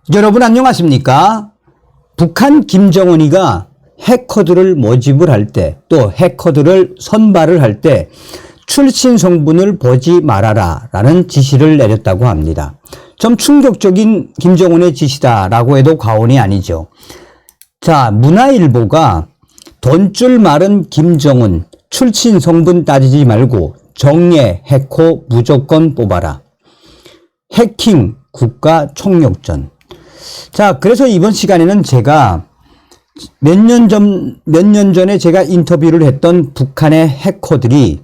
여러분 안녕하십니까? 북한 김정은이가 해커들을 모집을 할 때, 또 해커들을 선발을 할 때 출신 성분을 보지 말아라 라는 지시를 내렸다고 합니다. 좀 충격적인 김정은의 지시다라고 해도 과언이 아니죠. 자, 문화일보가 돈줄 마른 김정은 출신 성분 따지지 말고 정예 해커 무조건 뽑아라. 해킹 국가 총력전. 자, 그래서 이번 시간에는 제가 몇 년 전에 제가 인터뷰를 했던 북한의 해커들이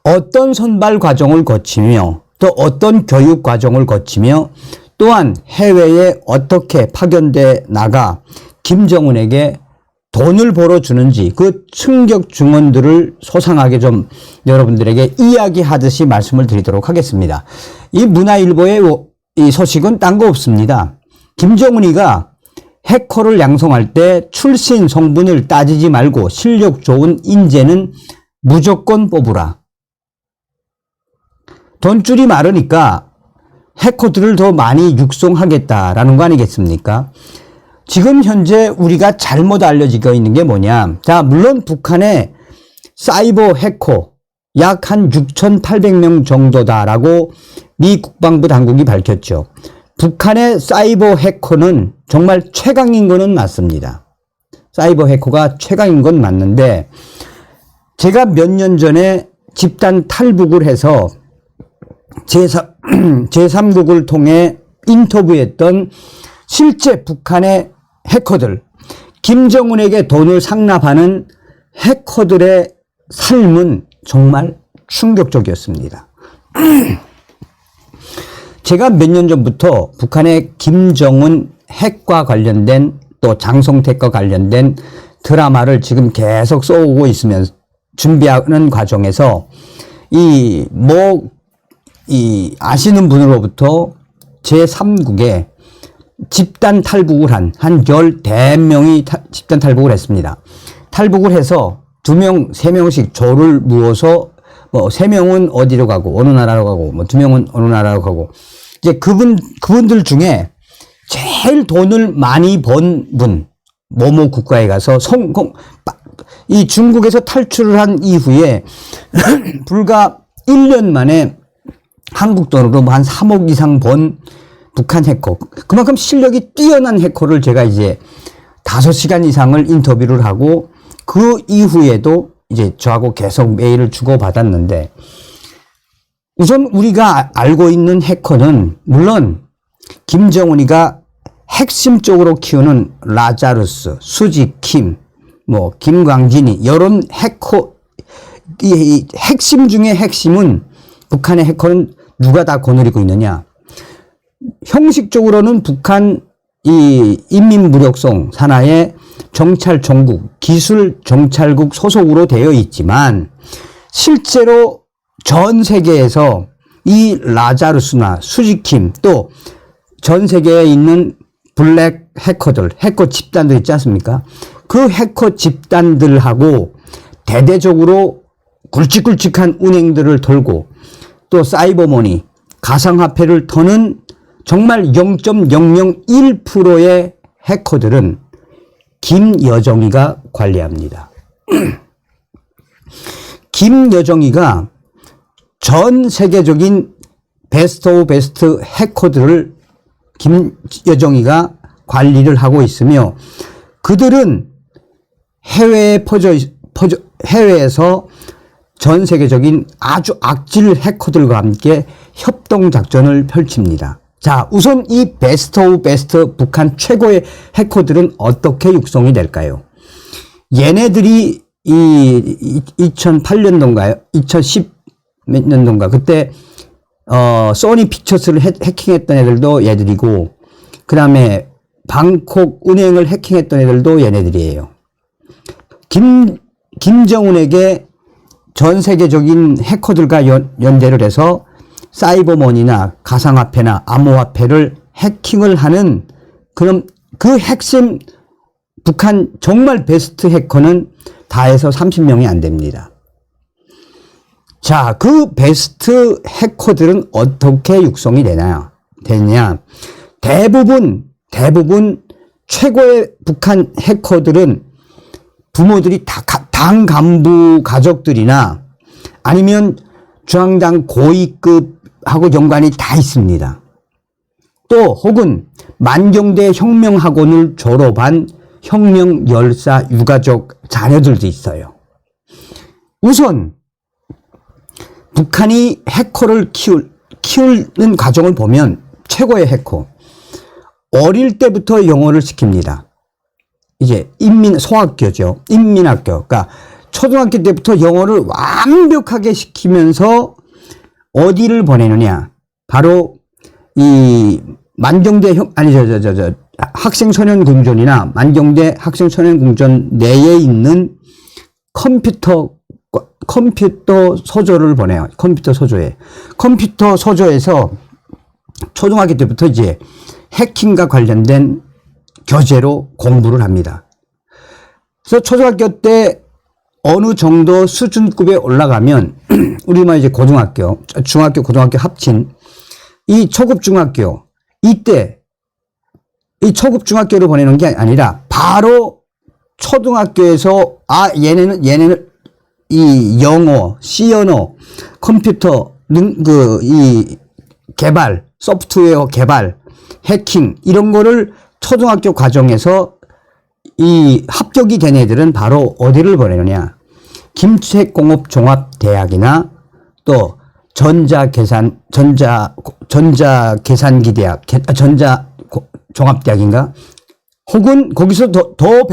어떤 선발 과정을 거치며 또 어떤 교육 과정을 거치며 또한 해외에 어떻게 파견돼 나가 김정은에게 돈을 벌어주는지 그 충격 증언들을 소상하게 좀 여러분들에게 이야기하듯이 말씀을 드리도록 하겠습니다. 이 문화일보의 이 소식은 딴 거 없습니다. 김정은이가 해커를 양성할 때 출신 성분을 따지지 말고 실력 좋은 인재는 무조건 뽑으라. 돈줄이 마르니까 해커들을 더 많이 육성하겠다라는 거 아니겠습니까? 지금 현재 우리가 잘못 알려지고 있는 게 뭐냐. 자, 물론 북한의 사이버 해커 약 한 6,800명 정도다라고 미 국방부 당국이 밝혔죠. 북한의 사이버 해커는 정말 최강인 거는 맞습니다. 사이버 해커가 최강인 건 맞는데 제가 몇 년 전에 집단 탈북을 해서 제3국을 통해 인터뷰했던 실제 북한의 해커들, 김정은에게 돈을 상납하는 해커들의 삶은 정말 충격적이었습니다. 제가 몇 년 전부터 북한의 김정은 핵과 관련된 또 장성택과 관련된 드라마를 지금 계속 써오고 있으면 준비하는 과정에서 아시는 분으로부터 제3국에 집단 탈북을 한 10대명이 집단 탈북을 했습니다. 탈북을 해서 2명, 3명씩 조를 무어서 3명은 어디로 가고 어느 나라로 가고 2명은 어느 나라로 가고 이제 그분들 중에 제일 돈을 많이 번 분 모모 국가에 가서 이 중국에서 탈출을 한 이후에 불과 1년 만에 한국 돈으로 한 3억 이상 번 북한 해커, 그만큼 실력이 뛰어난 해커를 제가 이제 5시간 이상을 인터뷰를 하고 그 이후에도 이제 저하고 계속 메일을 주고받았는데 우선 우리가 알고 있는 해커는 물론 김정은이가 핵심적으로 키우는 라자루스, 수지킴, 김광진이 이런 해커, 이 핵심 중에 핵심은 북한의 해커는 누가 다 거느리고 있느냐. 형식적으로는 북한 이 인민무력성 산하의 정찰정국, 기술정찰국 소속으로 되어 있지만 실제로 전 세계에서 이 라자루스나 수지킴 또 전 세계에 있는 블랙 해커들, 해커 집단들 있지 않습니까? 그 해커 집단들하고 대대적으로 굵직굵직한 은행들을 털고 또 사이버머니, 가상화폐를 터는 정말 0.001%의 해커들은 김여정이가 관리합니다. 김여정이가 전 세계적인 베스트 오브 베스트 해커들을 김여정이가 관리를 하고 있으며 그들은 해외에서 전 세계적인 아주 악질 해커들과 함께 협동작전을 펼칩니다. 자, 우선 이 베스트 오브 베스트 북한 최고의 해커들은 어떻게 육성이 될까요? 얘네들이 2008년도인가요? 2010 몇 년도인가? 그때, 소니 픽처스를 해킹했던 애들도 얘들이고, 그 다음에 방콕 은행을 해킹했던 애들도 얘네들이에요. 김정은에게 전 세계적인 해커들과 연대를 해서 사이버머니나 가상화폐나 암호화폐를 해킹을 하는 그럼 그 핵심 북한 정말 베스트 해커는 다 해서 30명이 안 됩니다. 자, 그 베스트 해커들은 어떻게 육성이 되냐? 대부분 대부분 최고의 북한 해커들은 부모들이 당 간부 가족들이나 아니면 중앙당 고위급하고 연관이 다 있습니다. 또 혹은 만경대 혁명학원을 졸업한 혁명 열사 유가족 자녀들도 있어요. 우선 북한이 해커를 키우는 과정을 보면 최고의 해커. 어릴 때부터 영어를 시킵니다. 이제 소학교죠. 인민학교. 그러니까 초등학교 때부터 영어를 완벽하게 시키면서 어디를 보내느냐. 바로 이 만경대 학생소년궁전이나 만경대 학생소년궁전 내에 있는 컴퓨터 소조를 보내요. 컴퓨터 소조에서 초등학교 때부터 이제 해킹과 관련된 교재로 공부를 합니다. 그래서 초등학교 때 어느 정도 수준급에 올라가면 우리 이제 고등학교, 중학교, 고등학교 합친 이 초급 중학교, 이때 이 초급 중학교를 보내는 게 아니라 바로 초등학교에서 얘네는 이 영어, C언어, 컴퓨터 이 개발, 소프트웨어 개발, 해킹 이런 거를 초등학교 과정에서 이 합격이 된 애들은 바로 어디를 보내느냐. 김책공업종합대학이나 또 전자계산기대학, 전자종합대학인가? 혹은 거기서 더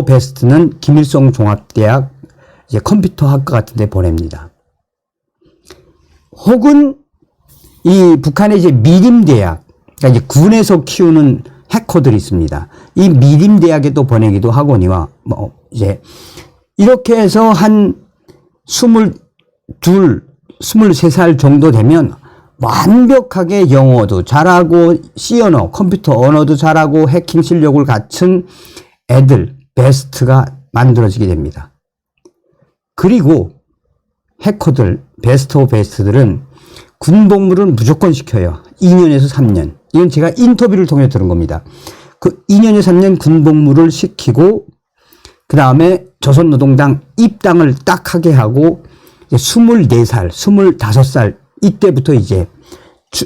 베스트는 김일성 종합대학 이제 컴퓨터학과 같은 데 보냅니다. 혹은 이 북한의 이제 미림대학, 그러니까 이제 군에서 키우는 해커들이 있습니다. 이 미림대학에도 보내기도 하거니와 이제 이렇게 해서 한 23살 정도 되면 완벽하게 영어도 잘하고 C언어, 컴퓨터 언어도 잘하고 해킹 실력을 갖춘 애들, 베스트가 만들어지게 됩니다. 그리고 해커들, 베스트 오브 베스트들은 군복무를 무조건 시켜요. 2년에서 3년. 이건 제가 인터뷰를 통해 들은 겁니다. 그 2년에서 3년 군복무를 시키고 그 다음에 조선노동당 입당을 딱 하게 하고 24살, 25살 이때부터 이제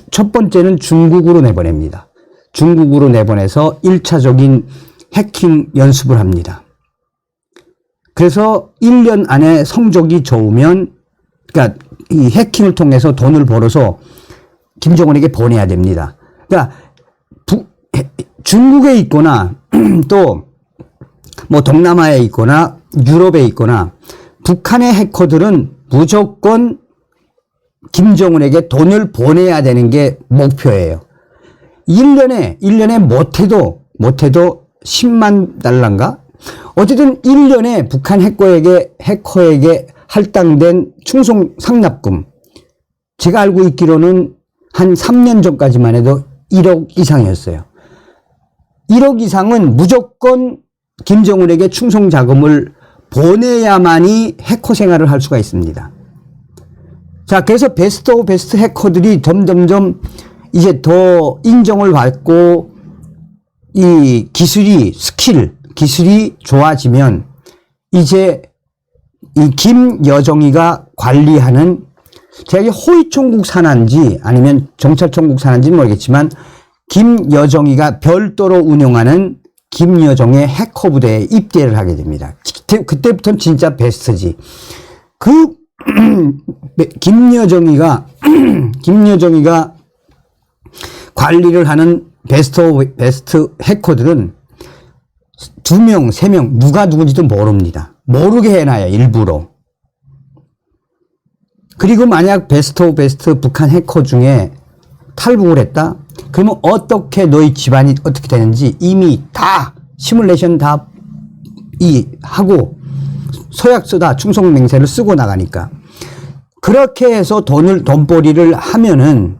첫 번째는 중국으로 내보냅니다. 중국으로 내보내서 1차적인 해킹 연습을 합니다. 그래서 1년 안에 성적이 좋으면 그러니까 이 해킹을 통해서 돈을 벌어서 김정은에게 보내야 됩니다. 그러니까 중국에 있거나 또 뭐 동남아에 있거나 유럽에 있거나 북한의 해커들은 무조건 김정은에게 돈을 보내야 되는 게 목표예요. 1년에 못해도 10만 달러인가? 어쨌든 1년에 북한 해커에게 할당된 충성 상납금. 제가 알고 있기로는 한 3년 전까지만 해도 1억 이상이었어요. 1억 이상은 무조건 김정은에게 충성 자금을 보내야만이 해커 생활을 할 수가 있습니다. 자, 그래서 베스트 오브 베스트 해커들이 점점점 이제 더 인정을 받고 이 기술이 좋아지면 이제 이 김여정이가 관리하는 제가 호위총국 산하인지 아니면 정찰총국 산하인지는 모르겠지만 김여정이가 별도로 운영하는 김여정의 해커 부대에 입대를 하게 됩니다. 그때부터는 진짜 베스트지. 김여정이가 관리를 하는 베스트 오브 베스트 해커들은 2명, 3명, 누가 누군지도 모릅니다. 모르게 해놔요, 일부러. 그리고 만약 베스트 오브 베스트 북한 해커 중에 탈북을 했다? 그러면 어떻게 너희 집안이 어떻게 되는지 이미 다 시뮬레이션 다 하고 서약서다 충성 맹세를 쓰고 나가니까. 그렇게 해서 돈벌이를 하면은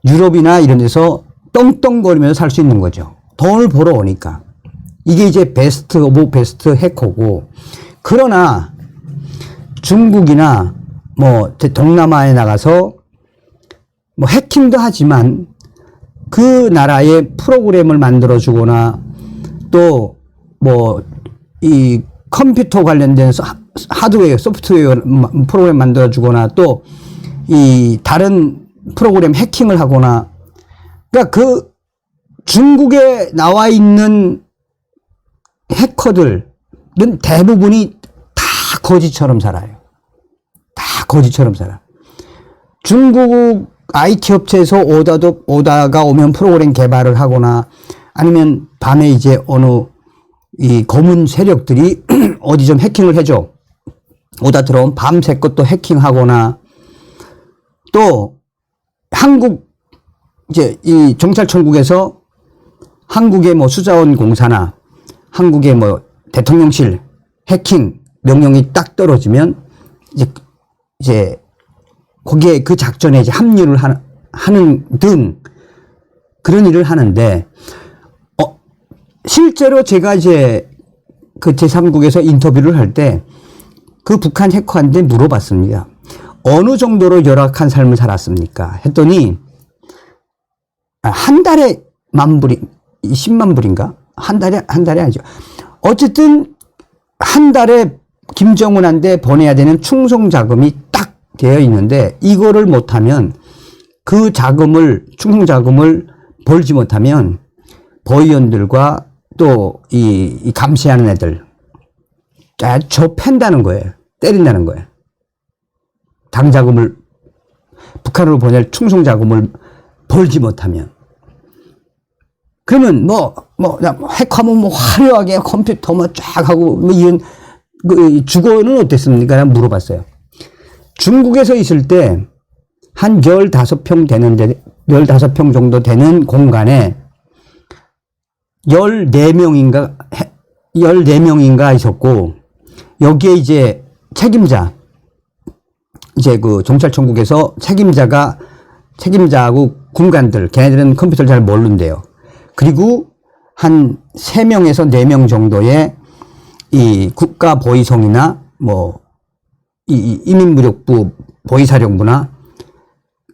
유럽이나 이런 데서 떵떵거리면서 살 수 있는 거죠. 돈을 벌어 오니까. 이게 이제 베스트 오브 베스트 해커고. 그러나 중국이나 뭐 동남아에 나가서 뭐 해킹도 하지만 그 나라의 프로그램을 만들어 주거나 또 뭐 이 컴퓨터 관련된 하드웨어, 소프트웨어 프로그램 만들어 주거나 또 이 다른 프로그램 해킹을 하거나, 그러니까 그 중국에 나와 있는 해커들은 대부분이 다 거지처럼 살아요. 다 거지처럼 살아. 중국 IT 업체에서 오다가 오면 프로그램 개발을 하거나 아니면 밤에 이제 어느 이 검은 세력들이 어디 좀 해킹을 해줘. 오다 들어오면 밤새껏 또 해킹하거나, 또 한국 이제 이 경찰청국에서 한국의 뭐 수자원 공사나 한국의 뭐 대통령실 해킹 명령이 딱 떨어지면 이제 거기에 그 작전에 이제 합류를 하는 등 그런 일을 하는데, 실제로 제가 이제 그 제3국에서 인터뷰를 할 때 그 북한 해커한테 물어봤습니다. 어느 정도로 열악한 삶을 살았습니까? 했더니 한 달에 10,000불이, 10만 불인가? 한 달에 아니죠. 어쨌든 한 달에 김정은한테 보내야 되는 충성 자금이 딱 되어 있는데, 이거를 못하면 그 자금을, 충성 자금을 벌지 못하면 보위원들과 또 이 감시하는 애들 저 팬다는 거예요. 때린다는 거예요. 당자금을, 북한으로 보낼 충성 자금을 벌지 못하면. 그러면 해커하면 화려하게 컴퓨터 쫙 하고 이런 주거는 어땠습니까? 라고 물어봤어요. 중국에서 있을 때 한 15평 되는데, 15평 정도 되는 공간에 14명인가 있었고, 여기에 이제 이제 그 경찰청국에서 책임자하고 군관들, 걔네들은 컴퓨터를 잘 모른대요. 그리고 한 3명에서 4명 정도의 이 국가보위성이나 이 이민무력부 보위사령부나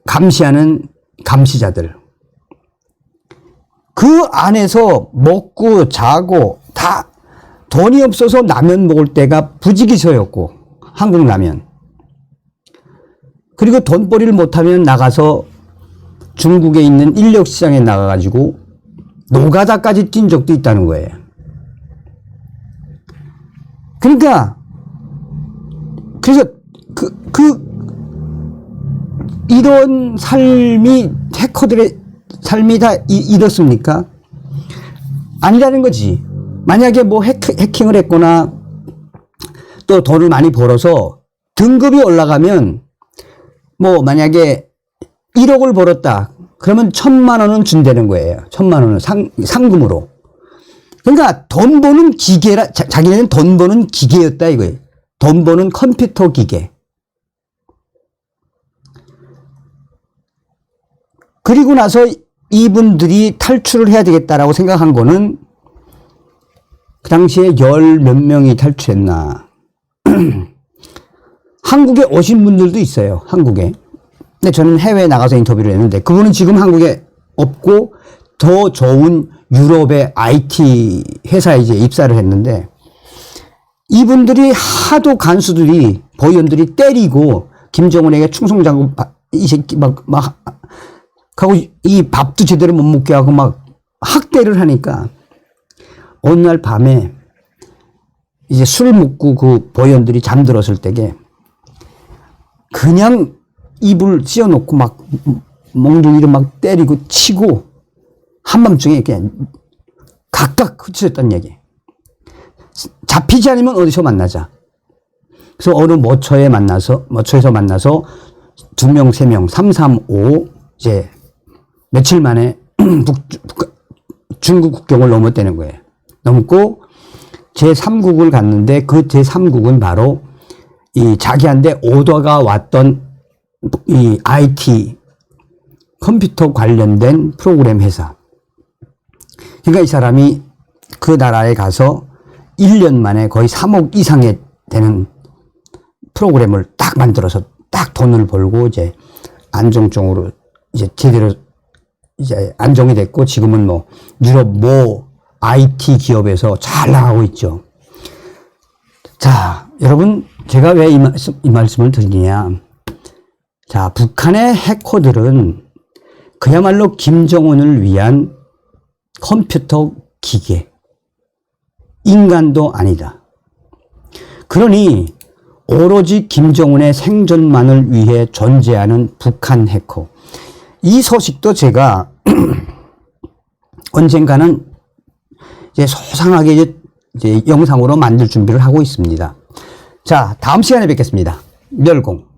감시하는 감시자들. 그 안에서 먹고 자고 다 돈이 없어서 라면 먹을 때가 부지기서였고, 한국 라면. 그리고 돈벌이를 못하면 나가서 중국에 있는 인력시장에 나가가지고 노가다까지 뛴 적도 있다는 거예요. 그러니까, 그래서 이런 삶이, 해커들의 삶이 다 이렇습니까? 아니라는 거지. 만약에 해킹을 했거나 또 돈을 많이 벌어서 등급이 올라가면 만약에 1억을 벌었다. 그러면 1,000만 원은 준다는 거예요. 1,000만 원은 상금으로. 그러니까 돈 버는 기계라, 자기네는 돈 버는 기계였다 이거예요. 돈 버는 컴퓨터 기계. 그리고 나서 이분들이 탈출을 해야 되겠다라고 생각한 거는, 그 당시에 10몇 명이 탈출했나. 한국에 오신 분들도 있어요. 한국에. 근데 저는 해외에 나가서 인터뷰를 했는데, 그분은 지금 한국에 없고 더 좋은 유럽의 IT 회사에 이제 입사를 했는데, 이분들이 하도 간수들이, 보위원들이 때리고 김정은에게 충성자고 이 새끼 하고 이 밥도 제대로 못 먹게 하고 학대를 하니까, 어느 날 밤에 이제 술 먹고 그 보위원들이 잠들었을 때게 그냥 이불 씌워놓고 몽둥이를 때리고 치고 한밤중에 그냥 각각 흩어졌다는 얘기. 잡히지 않으면 어디서 만나자. 그래서 어느 모처에서 만나서 2명, 3명, 3, 3, 5 이제 며칠 만에 중국 국경을 넘었다는 거예요. 넘고 제3국을 갔는데, 그 제3국은 바로 이 자기한테 오더가 왔던 이 IT 컴퓨터 관련된 프로그램 회사. 그러니까 이 사람이 그 나라에 가서 1년 만에 거의 3억 이상의 되는 프로그램을 딱 만들어서 딱 돈을 벌고 이제 안정적으로 이제 제대로 이제 안정이 됐고 지금은 뭐 유럽 모 IT 기업에서 잘 나가고 있죠. 자, 여러분 제가 왜 이 말씀을 드리냐. 자, 북한의 해커들은 그야말로 김정은을 위한 컴퓨터 기계, 인간도 아니다. 그러니 오로지 김정은의 생존만을 위해 존재하는 북한 해커. 이 소식도 제가 언젠가는 이제 소상하게 이제 영상으로 만들 준비를 하고 있습니다. 자, 다음 시간에 뵙겠습니다. 멸공.